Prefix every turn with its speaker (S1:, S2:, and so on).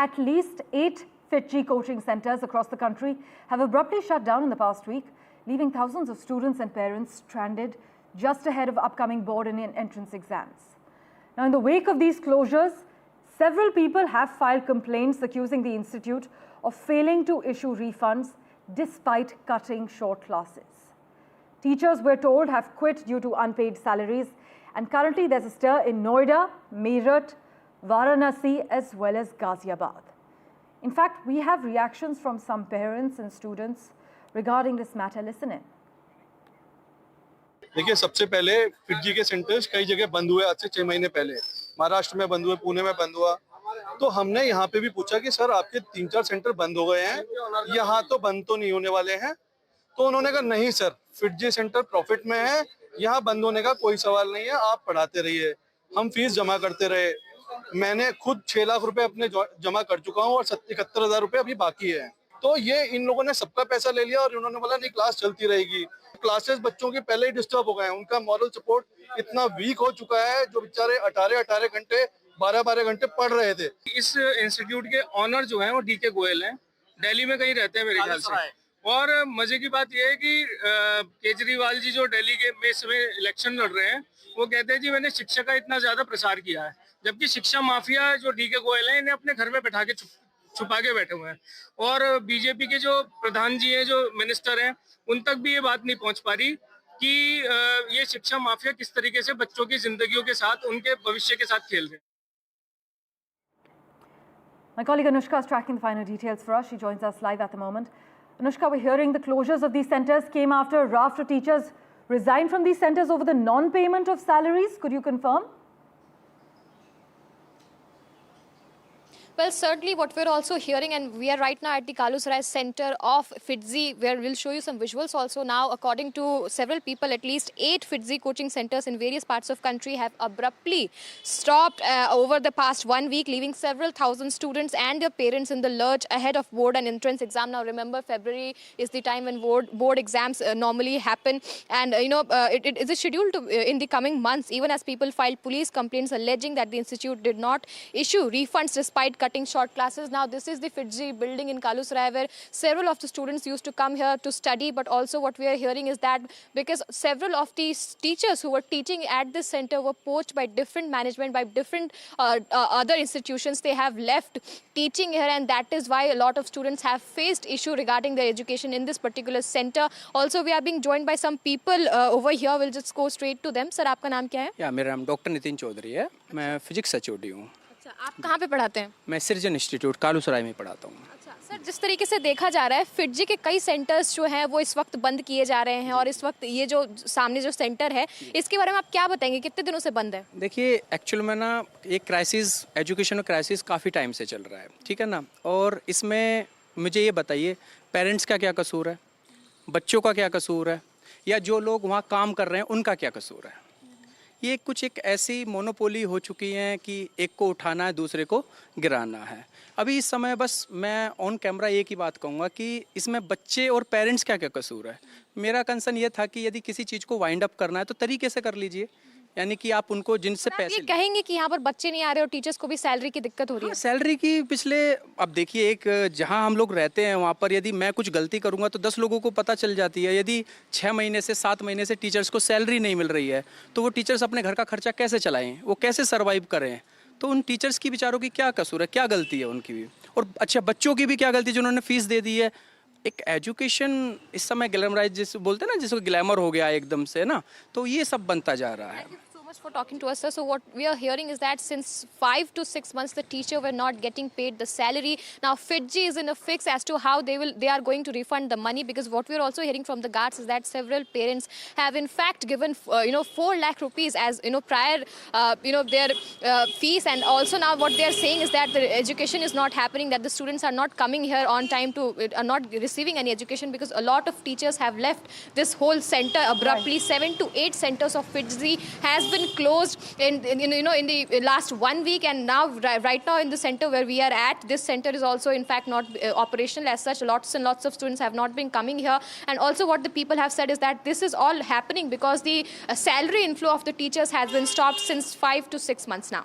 S1: At least 8 FITGI coaching centers across the country have abruptly shut down in the past week, leaving thousands of students and parents stranded just ahead of upcoming board and entrance exams. Now, in the wake of these closures, several people have filed complaints accusing the institute of failing to issue refunds despite cutting short classes. Teachers, we're told, have quit due to unpaid salaries, and currently there's a stir in Noida, Meerut, Varanasi as well as Ghaziabad. In fact, we have reactions from some parents and students regarding this matter. Listen in.
S2: देखिए, सबसे पहले फिटजी के centres कई जगह बंद हुए आज से 6 महीने पहले। महाराष्ट्र में बंद हुए, पुणे में बंद हुआ। तो हमने यहाँ पे भी पूछा कि सर आपके 3-4 सेंटर बंद हो गए हैं, यहाँ तो बंद तो नहीं होने वाले हैं। तो उन्होंने कहा नहीं सर, फिटजी सेंटर प्रॉफिट में है, यहाँ बंद होने का कोई सवाल नहीं है, आप पढ़ाते रहिए। हम फीस जमा करते रहे। मैंने खुद 6 लाख रुपए अपने जमा कर चुका हूँ और 71,000 रुपए अभी बाकी है। तो ये इन लोगों ने सबका पैसा ले लिया और उन्होंने बोला नहीं क्लास चलती रहेगी। क्लासेस बच्चों के पहले ही डिस्टर्ब हो गए हैं, उनका मॉरल सपोर्ट इतना वीक हो चुका है, जो बेचारे 18 घंटे 12 घंटे पढ़ रहे थे।
S3: इस इंस्टीट्यूट के ऑनर जो हैं वो डीके गोयल हैं, दिल्ली में कहीं रहते हैं मेरे ख्याल से। और मजे की बात यह है कि केजरीवाल जी जो दिल्ली के में इस समय इलेक्शन लड़ रहे हैं, वो कहते हैं जी मैंने शिक्षा का इतना ज्यादा प्रसार किया है, जबकि शिक्षा माफिया जो डीके गोयल हैं इन्हें अपने घर में बैठा के छुपा के बैठे हुए हैं। और बीजेपी के जो प्रधान जी हैं, जो मिनिस्टर हैं, उन तक भी ये बात नहीं पहुंच पा रही कि ये शिक्षा माफिया किस तरीके से बच्चों की जिंदगियों के साथ, उनके भविष्य के साथ खेल रहे हैं।
S1: My colleague Anushka is tracking the finer details for us. She joins us live at the moment. Anushka, we're hearing the closures of these centers came after a raft of teachers resigned from these centers over the non-payment of salaries. Could you confirm?
S4: Well, certainly what we're also hearing, and we are right now at the Kalusarai center of FITGI, where we'll show you some visuals also now. According to several people, at least 8 FITGI coaching centers in various parts of country have abruptly stopped over the past 1 week, leaving several thousand students and their parents in the lurch ahead of board and entrance exam. Now, remember, February is the time when board exams normally happen, and it is scheduled to, in the coming months, even as people filed police complaints alleging that the institute did not issue refunds despite cutting short classes. Now, this is the FITGI building in Kalusarai, where several of the students used to come here to study, but also what we are hearing is that because several of these teachers who were teaching at this center were poached by different management, by different other institutions, they have left teaching here, and that is why a lot of students have faced issue regarding their education in this particular center. Also, we are being joined by some people over here. We'll just go straight to them. Sir, आपका नाम क्या है?
S5: या मेरा नाम doctor Nitin Chaudhary है, मैं physics HOD हूँ।
S4: अच्छा, आप कहाँ पे पढ़ाते हैं?
S5: मैं सृजन इंस्टीट्यूट कालूसराय में पढ़ाता हूँ।
S4: अच्छा सर, जिस तरीके से देखा जा रहा है, फिटजी के कई सेंटर्स जो हैं वो इस वक्त बंद किए जा रहे हैं, और इस वक्त ये जो सामने जो सेंटर है, इसके बारे में आप क्या बताएंगे, कितने दिनों से बंद है?
S5: देखिए, एक्चुअल में ना एक क्राइसिस, एजुकेशनल क्राइसिस काफ़ी टाइम से चल रहा है, ठीक है ना। और इसमें मुझे ये बताइए, पेरेंट्स का क्या कसूर है, बच्चों का क्या कसूर है, या जो लोग वहाँ काम कर रहे हैं उनका क्या कसूर है? ये कुछ एक ऐसी मोनोपोली हो चुकी है कि एक को उठाना है, दूसरे को गिराना है। अभी इस समय बस मैं ऑन कैमरा एक ही बात कहूँगा कि इसमें बच्चे और पेरेंट्स क्या क्या कसूर है। मेरा कंसर्न ये था कि यदि किसी चीज़ को वाइंड अप करना है तो तरीके से कर लीजिए, यानी कि आप उनको जिनसे पैसे
S4: ये कहेंगे कि यहाँ पर बच्चे नहीं आ रहे और टीचर्स को भी सैलरी की दिक्कत हो रही है।
S5: सैलरी की पिछले, अब देखिए, एक जहाँ हम लोग रहते हैं वहाँ पर यदि मैं कुछ गलती करूँगा तो 10 लोगों को पता चल जाती है। यदि 6 महीने से 7 महीने से टीचर्स को सैलरी नहीं मिल रही है तो वो टीचर्स अपने घर का खर्चा कैसे चलाएं, वो कैसे सर्वाइव करें? तो उन टीचर्स की बेचारों की क्या कसूर है, क्या गलती है उनकी भी? और अच्छा, बच्चों की भी क्या गलती जिन्होंने फीस दे दी है? एक एजुकेशन इस समय ग्लैमराइज जिस बोलते हैं ना, जिसको ग्लैमर हो गया एकदम से ना, तो ये सब बनता जा रहा है।
S4: For talking to us, sir. So what we are hearing is that since 5 to 6 months the teacher were not getting paid the salary. Now FITGI is in a fix as to how they are going to refund the money, because what we are also hearing from the guards is that several parents have in fact given 4 lakh rupees as prior their fees, and also now what they are saying is that the education is not happening, that the students are not coming here on time to are not receiving any education, because a lot of teachers have left this whole center abruptly. 7 to 8 centers of FITGI has been closed in the last 1 week, and now right now in the center where we are at, this center is also in fact not operational as such. Lots and lots of students have not been coming here, and also what the people have said is that this is all happening because the salary inflow of the teachers has been stopped since 5 to 6 months now.